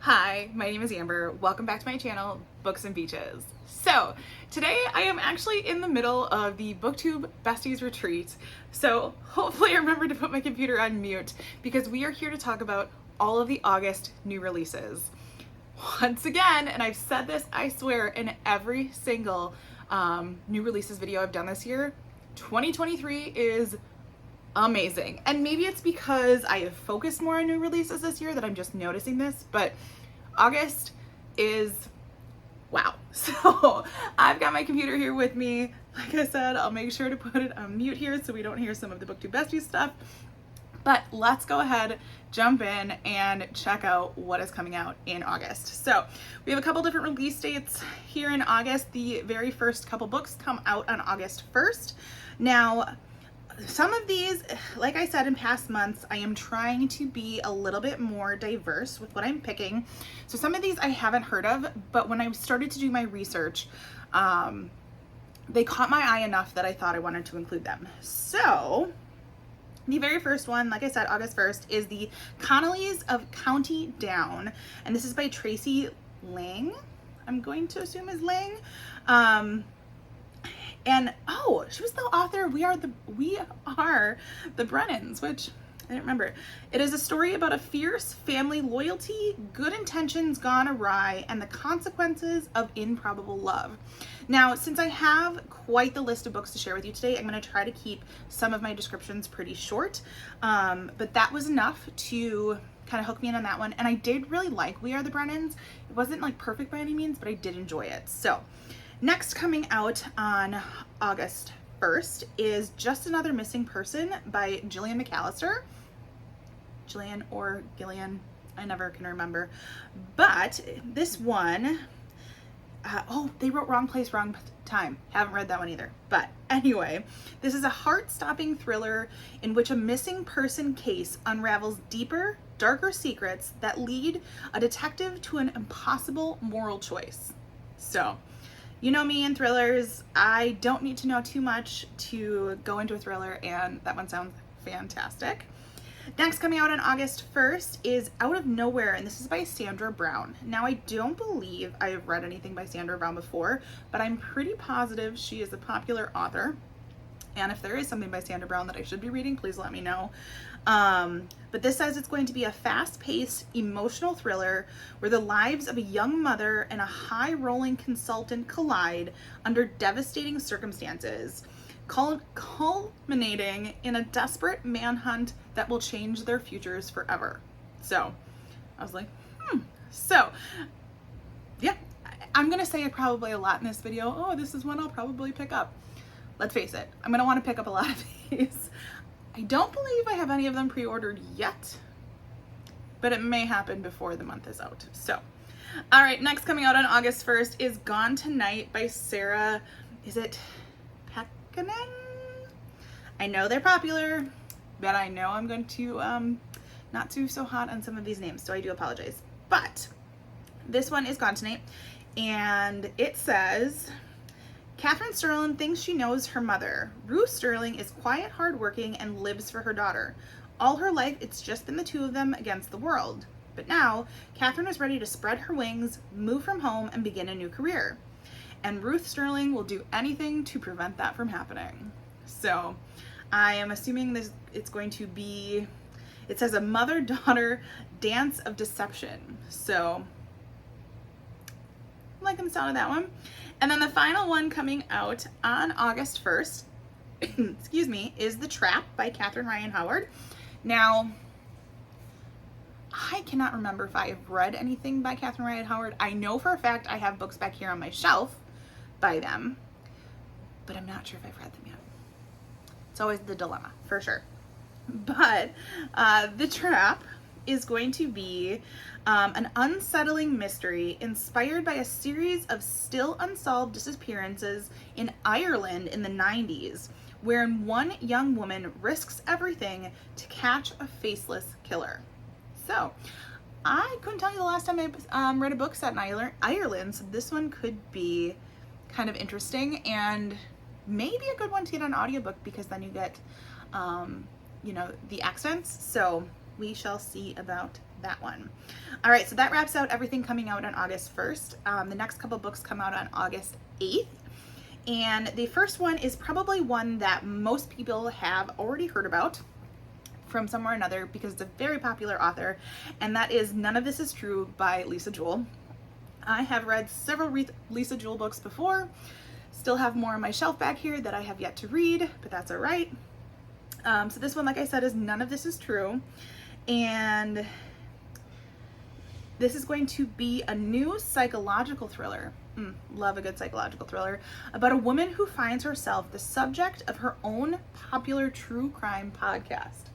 Hi, my name is Amber. Welcome back to my channel, Books and Beaches. So, today I am actually in the middle of the BookTube Besties Retreat. So, hopefully I remember to put my computer on mute because we are here to talk about all of the August new releases. Once again, and I've said this, I swear, in every single new releases video I've done this year, 2023 is amazing. And maybe it's because I have focused more on new releases this year that I'm just noticing this, but August is wow. So I've got my computer here with me. Like I said, I'll make sure to put it on mute here so we don't hear some of the BookTube Besties stuff. But let's go ahead, jump in, and check out what is coming out in August. So we have a couple different release dates here in August. The very first couple books come out on August 1st. Now, some of these, like I said in past months, I am trying to be a little bit more diverse with what I'm picking. So some of these I haven't heard of, but when I started to do my research, they caught my eye enough that I thought I wanted to include them. So the very first one, like I said, August 1st, is The Connollys of County Down. And this is by Tracy Lang. I'm going to assume is Lang. And oh, she was the author. We are the Brennans, which I didn't remember. It is a story about a fierce family loyalty, good intentions gone awry, and the consequences of improbable love. Now, since I have quite the list of books to share with you today, I'm going to try to keep some of my descriptions pretty short. But that was enough to kind of hook me in on that one. And I did really like We Are the Brennans. It wasn't like perfect by any means, but I did enjoy it. So next coming out on August 1st is Just Another Missing Person by Gillian McAllister. Gillian or Gillian, I never can remember. But this one, oh, they wrote Wrong Place, Wrong Time. Haven't read that one either. But anyway, this is a heart-stopping thriller in which a missing person case unravels deeper, darker secrets that lead a detective to an impossible moral choice. So, you know me in thrillers, I don't need to know too much to go into a thriller, and that one sounds fantastic. Next coming out on August 1st is Out of Nowhere, and this is by Sandra Brown. Now, I don't believe I have read anything by Sandra Brown before, but I'm pretty positive she is a popular author. And if there is something by Sandra Brown that I should be reading, please let me know. But this says it's going to be a fast-paced, emotional thriller where the lives of a young mother and a high-rolling consultant collide under devastating circumstances, culminating in a desperate manhunt that will change their futures forever. So, I was like, So, yeah, I'm going to say probably a lot in this video. Oh, this is one I'll probably pick up. Let's face it, I'm going to want to pick up a lot of these. I don't believe I have any of them pre-ordered yet, but it may happen before the month is out. So, all right, next coming out on August 1st is Gone Tonight by Sarah, is it Pekkanen? I know they're popular, but I know I'm going to not do so hot on some of these names, so I do apologize. But this one is Gone Tonight, and it says, Catherine Sterling thinks she knows her mother. Ruth Sterling is quiet, hardworking, and lives for her daughter. All her life, it's just been the two of them against the world. But now, Catherine is ready to spread her wings, move from home, and begin a new career. And Ruth Sterling will do anything to prevent that from happening. So, I am assuming it's going to be, it says a mother-daughter dance of deception. So, I'm liking the sound of that one. And then the final one coming out on August 1st, excuse me, is The Trap by Catherine Ryan Howard. Now, I cannot remember if I have read anything by Catherine Ryan Howard. I know for a fact I have books back here on my shelf by them, but I'm not sure if I've read them yet. It's always the dilemma, for sure. But The Trap is going to be an unsettling mystery inspired by a series of still unsolved disappearances in Ireland in the 90s, wherein one young woman risks everything to catch a faceless killer. So, I couldn't tell you the last time I read a book set in Ireland, so this one could be kind of interesting and maybe a good one to get on audiobook because then you get, the accents. So, we shall see about that one. All right, so that wraps out everything coming out on August 1st. The next couple books come out on August 8th. And the first one is probably one that most people have already heard about from somewhere or another because it's a very popular author, and that is None of This Is True by Lisa Jewell. I have read several Lisa Jewell books before, still have more on my shelf back here that I have yet to read, but that's all right. So this one, like I said, is None of This Is True, and this is going to be a new psychological thriller. Love a good psychological thriller about a woman who finds herself the subject of her own popular true crime podcast.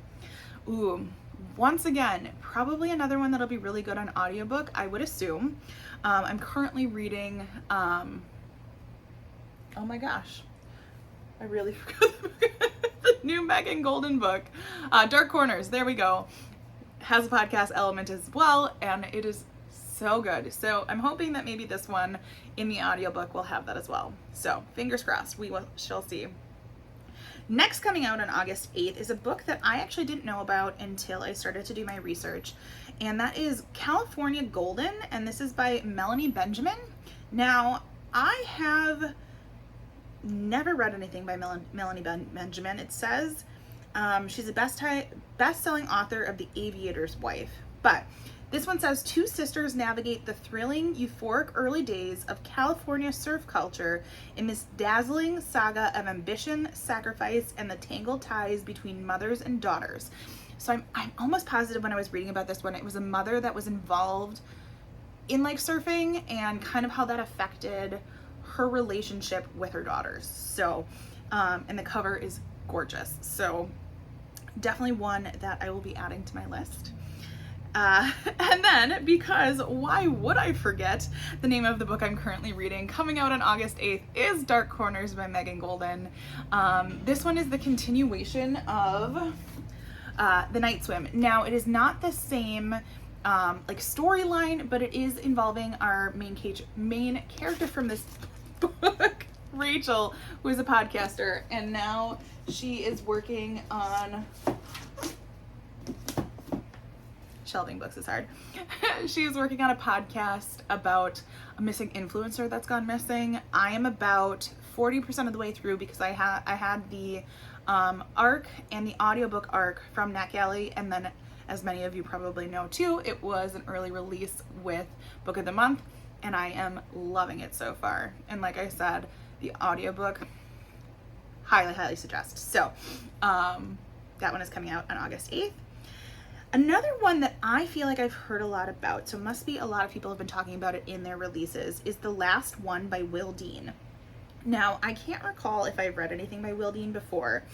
Ooh, once again, probably another one that'll be really good on audiobook, I would assume. I'm currently reading, oh my gosh, I really forgot the new Megan Golden book, Dark Corners, there we go. Has a podcast element as well, and it is so good. So I'm hoping that maybe this one in the audiobook will have that as well. So fingers crossed, shall see. Next coming out on August 8th is a book that I actually didn't know about until I started to do my research, and that is California Golden, and this is by Melanie Benjamin. Now, I have never read anything by Melanie Benjamin. It says she's a best-selling author of The Aviator's Wife, but this one says two sisters navigate the thrilling, euphoric early days of California surf culture in this dazzling saga of ambition, sacrifice, and the tangled ties between mothers and daughters. So I'm almost positive when I was reading about this one, it was a mother that was involved in like surfing and kind of how that affected her relationship with her daughters. So, and the cover is gorgeous. So definitely one that I will be adding to my list. And then, because why would I forget the name of the book I'm currently reading, coming out on August 8th, is Dark Corners by Megan Golden. This one is the continuation of The Night Swim. Now, it is not the same like storyline, but it is involving our main character from this book, Rachel, who is a podcaster, and now she is working on... Shelving books is hard. She is working on a podcast about a missing influencer that's gone missing. I am about 40% of the way through because I had the arc and the audiobook arc from NetGalley, and then, as many of you probably know too, it was an early release with Book of the Month, and I am loving it so far. And like I said, the audiobook, highly suggest. So that one is coming out on August 8th. Another one that I feel like I've heard a lot about, so must be a lot of people have been talking about it in their releases, is The Last One by Will Dean. Now, I can't recall if I've read anything by Will Dean before,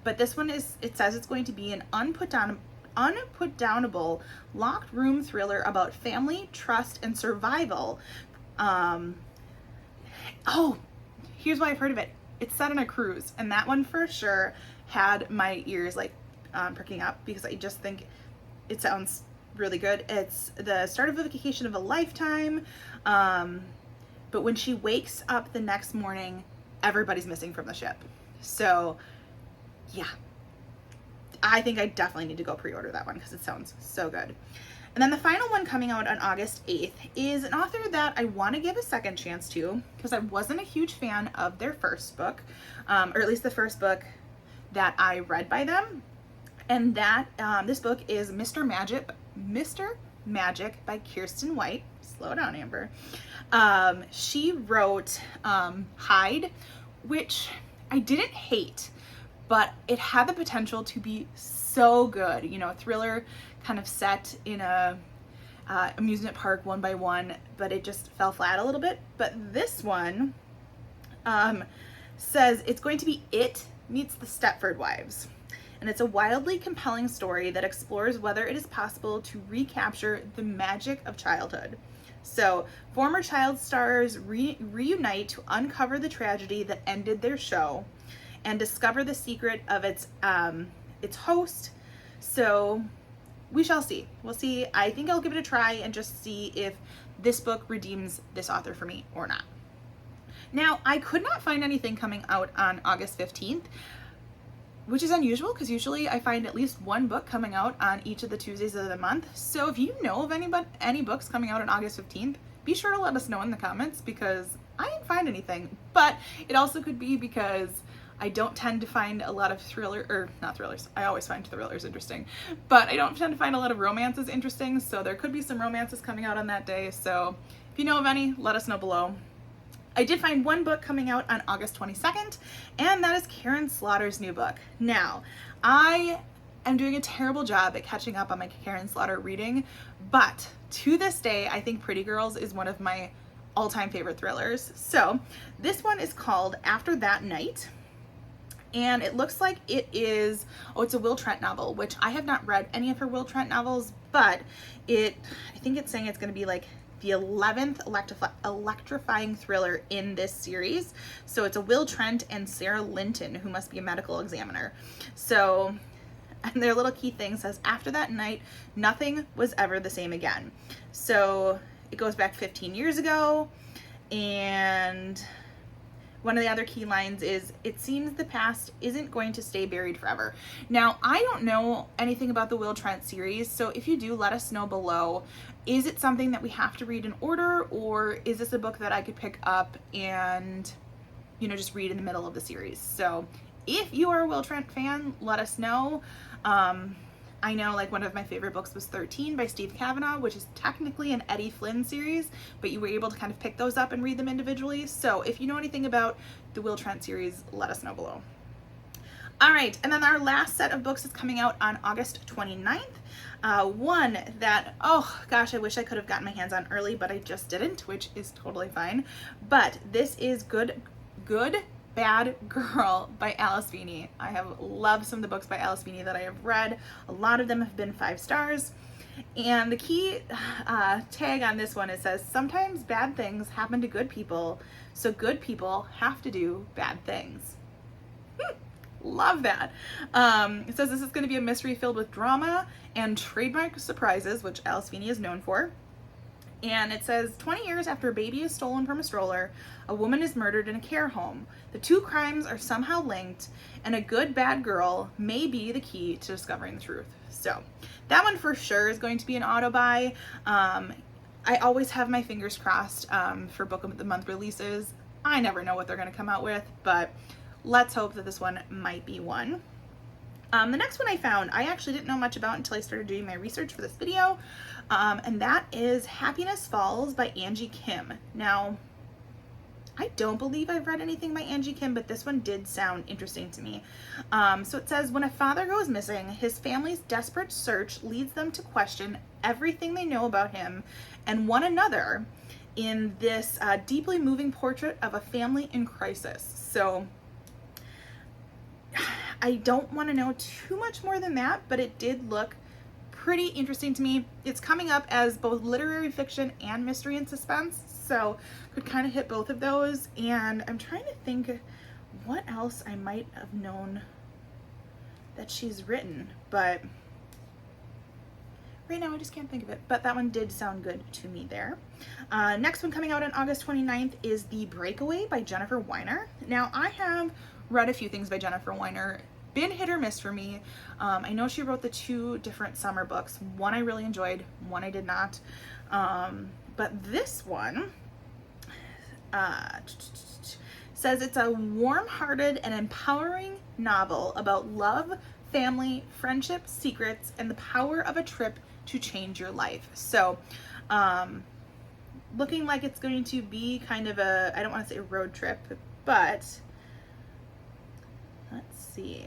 but this one it says it's going to be an unputdownable locked room thriller about family, trust, and survival. Oh, here's why I've heard of it. It's set on a cruise, and that one for sure had my ears like perking up because I just think it sounds really good. It's the start of a vacation of a lifetime, but when she wakes up the next morning, everybody's missing from the ship. So yeah, I think I definitely need to go pre-order that one because it sounds so good. And then the final one coming out on August 8th is an author that I want to give a second chance to because I wasn't a huge fan of their first book, or at least the first book that I read by them. And that this book is Mr. Magic by Kirsten White. Slow down, Amber. She wrote Hyde, which I didn't hate, but it had the potential to be so good. You know, a thriller kind of set in a amusement park one by one, but it just fell flat a little bit. But this one says it's going to be It Meets the Stepford Wives. And it's a wildly compelling story that explores whether it is possible to recapture the magic of childhood. So, former child stars reunite to uncover the tragedy that ended their show and discover the secret of its host. So, we shall see. We'll see. I think I'll give it a try and just see if this book redeems this author for me or not. Now, I could not find anything coming out on August 15th. which is unusual because usually I find at least one book coming out on each of the Tuesdays of the month. So if you know of any books coming out on August 15th, be sure to let us know in the comments because I didn't find anything. But it also could be because I don't tend to find a lot of not thrillers. I always find thrillers interesting, but I don't tend to find a lot of romances interesting. So there could be some romances coming out on that day. So if you know of any, let us know below. I did find one book coming out on August 22nd, and that is Karen Slaughter's new book. Now, I am doing a terrible job at catching up on my Karen Slaughter reading, but to this day, I think Pretty Girls is one of my all-time favorite thrillers. So this one is called After That Night, and it looks like it is, it's a Will Trent novel, which I have not read any of her Will Trent novels, but I think it's saying it's going to be like the 11th electrifying thriller in this series. So it's a Will Trent and Sarah Linton, who must be a medical examiner. So, and their little key thing says, after that night, nothing was ever the same again. So it goes back 15 years ago, and one of the other key lines is, it seems the past isn't going to stay buried forever. Now, I don't know anything about the Will Trent series, so if you do, let us know below. Is it something that we have to read in order, or is this a book that I could pick up and, just read in the middle of the series? So if you are a Will Trent fan, let us know. I know like one of my favorite books was 13 by Steve Kavanaugh, which is technically an Eddie Flynn series, but you were able to kind of pick those up and read them individually. So if you know anything about the Will Trent series, let us know below. All right, and then our last set of books is coming out on August 29th. One that, oh gosh, I wish I could have gotten my hands on early, but I just didn't, which is totally fine. But this is Good Bad Girl by Alice Feeney. I have loved some of the books by Alice Feeney that I have read. A lot of them have been 5 stars. And the key tag on this one, it says, sometimes bad things happen to good people, so good people have to do bad things. Love that. It says this is going to be a mystery filled with drama and trademark surprises, which Alice Feeney is known for. And it says, 20 years after a baby is stolen from a stroller, a woman is murdered in a care home. The 2 crimes are somehow linked, and a good bad girl may be the key to discovering the truth. So that one for sure is going to be an auto buy. I always have my fingers crossed for Book of the Month releases. I never know what they're going to come out with, but let's hope that this one might be one. The next one I found, I actually didn't know much about until I started doing my research for this video, and that is Happiness Falls by Angie Kim. Now, I don't believe I've read anything by Angie Kim, but this one did sound interesting to me. So it says, when a father goes missing, his family's desperate search leads them to question everything they know about him and one another in this deeply moving portrait of a family in crisis. So I don't want to know too much more than that, but it did look pretty interesting to me. It's coming up as both literary fiction and mystery and suspense, so could kind of hit both of those. And I'm trying to think what else I might have known that she's written, but right now I just can't think of it. But that one did sound good to me there. Next one coming out on August 29th is The Breakaway by Jennifer Weiner. Now, I have read a few things by Jennifer Weiner. Been hit or miss for me. I know she wrote the 2 different summer books. One I really enjoyed, one I did not. But this one says it's a warm-hearted and empowering novel about love, family, friendship, secrets, and the power of a trip to change your life. So, looking like it's going to be kind of a, I don't want to say a road trip, but let's see.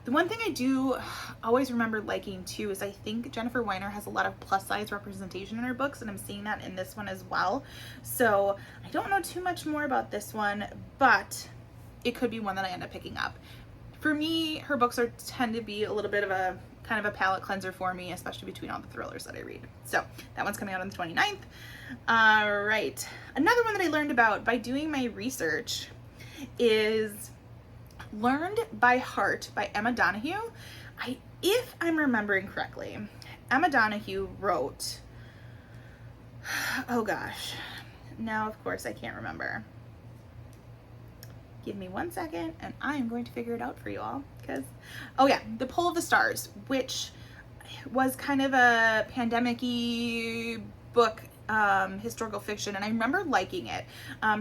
The one thing I do always remember liking too is I think Jennifer Weiner has a lot of plus size representation in her books, and I'm seeing that in this one as well. So I don't know too much more about this one, but it could be one that I end up picking up. For me, her books tend to be a little bit of a kind of a palate cleanser for me, especially between all the thrillers that I read. So that one's coming out on the 29th. All right. Another one that I learned about by doing my research is Learned by Heart by Emma Donoghue. If I'm remembering correctly, Emma Donoghue wrote, oh gosh, now of course I can't remember. Give me 1 second and I am going to figure it out for you all, because, oh yeah, The Pull of the Stars, which was kind of a pandemic-y book, historical fiction, and I remember liking it.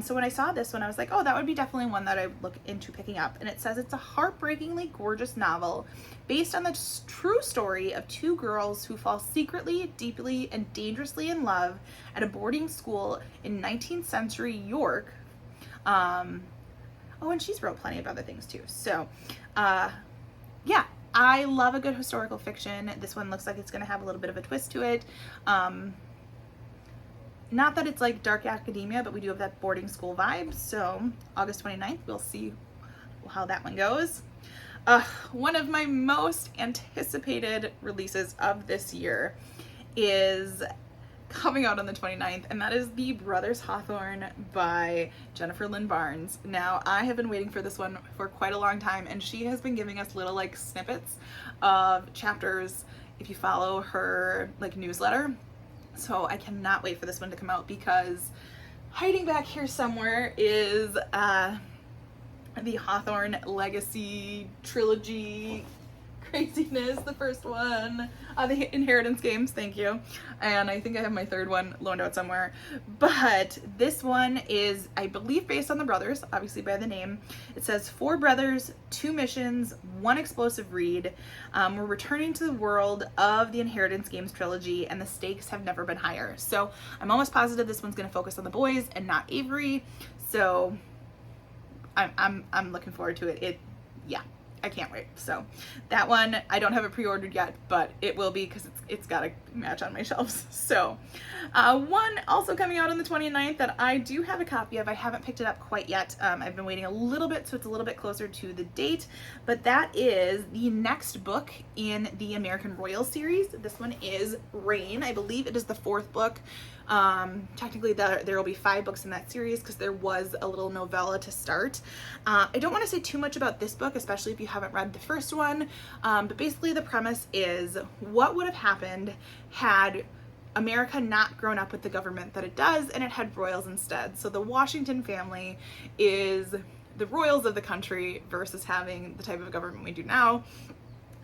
So when I saw this one, I was like, oh, that would be definitely one that I would look into picking up. And it says it's a heartbreakingly gorgeous novel based on the true story of two girls who fall secretly, deeply, and dangerously in love at a boarding school in 19th century York. Oh, and she's wrote plenty of other things too. So, yeah, I love a good historical fiction. This one looks like it's going to have a little bit of a twist to it. Not that it's like dark academia, but we do have that boarding school vibe. So August 29th, we'll see how that one goes. One of my most anticipated releases of this year is coming out on the 29th, and that is The Brothers Hawthorne by Jennifer Lynn Barnes. Now, I have been waiting for this one for quite a long time, and she has been giving us little like snippets of chapters if you follow her like newsletter. So I cannot wait for this one to come out, because hiding back here somewhere is the Hawthorne Legacy trilogy craziness, the first one, the Inheritance Games, thank you, and I think I have my third one loaned out somewhere. But this one is, I believe, based on the brothers, obviously by the name. It says 4 brothers, 2 missions, 1 explosive read. We're returning to the world of the Inheritance Games trilogy, and the stakes have never been higher. So I'm almost positive this one's going to focus on the boys and not Avery. So I'm looking forward to it. Yeah, I can't wait. So that one, I don't have it pre-ordered yet, but it will be, because it's got to match on my shelves. So one also coming out on the 29th that I do have a copy of. I haven't picked it up quite yet. I've been waiting a little bit, so it's a little bit closer to the date, but that is the next book in the American Royal series. This one is Reign. I believe it is the 4th book. Technically there will be 5 books in that series, because there was a little novella to start. I don't want to say too much about this book, especially if you haven't read the first one, but basically the premise is what would have happened had America not grown up with the government that it does, and it had royals instead. So the Washington family is the royals of the country versus having the type of government we do now.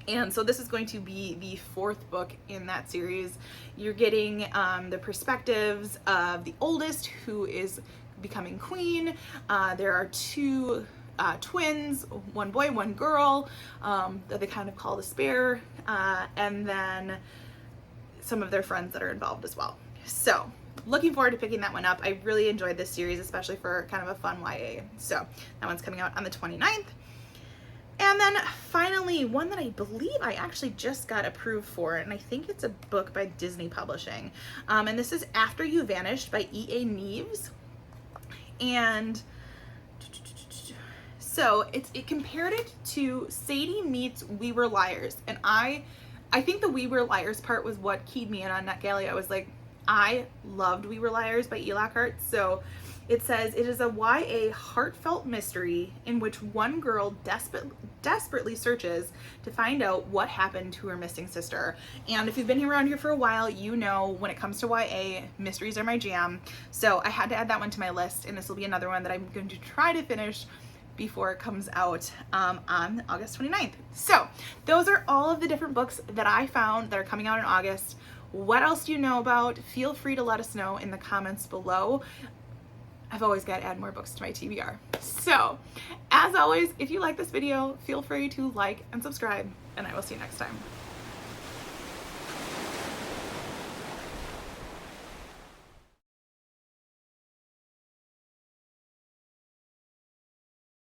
And so this is going to be the 4th book in that series. You're getting the perspectives of the oldest, who is becoming queen. There are 2 twins, 1 boy, 1 girl, that they kind of call the spare, and then some of their friends that are involved as well. So looking forward to picking that one up. I really enjoyed this series, especially for kind of a fun YA. So that one's coming out on the 29th. And then finally, one that I believe I actually just got approved for, and I think it's a book by Disney Publishing. And this is After You Vanished by E.A. Neves. And so it compared it to Sadie meets We Were Liars. And I think the We Were Liars part was what keyed me in on NetGalley. I was like, I loved We Were Liars by E. Lockhart. So it says it is a YA heartfelt mystery in which one girl desperately searches to find out what happened to her missing sister. And if you've been around here for a while, you know when it comes to YA, mysteries are my jam. So I had to add that one to my list, and this will be another one that I'm going to try to finish before it comes out on August 29th. So those are all of the different books that I found that are coming out in August. What else do you know about? Feel free to let us know in the comments below. I've always got to add more books to my TBR. So, as always, if you like this video, feel free to like and subscribe, and I will see you next time.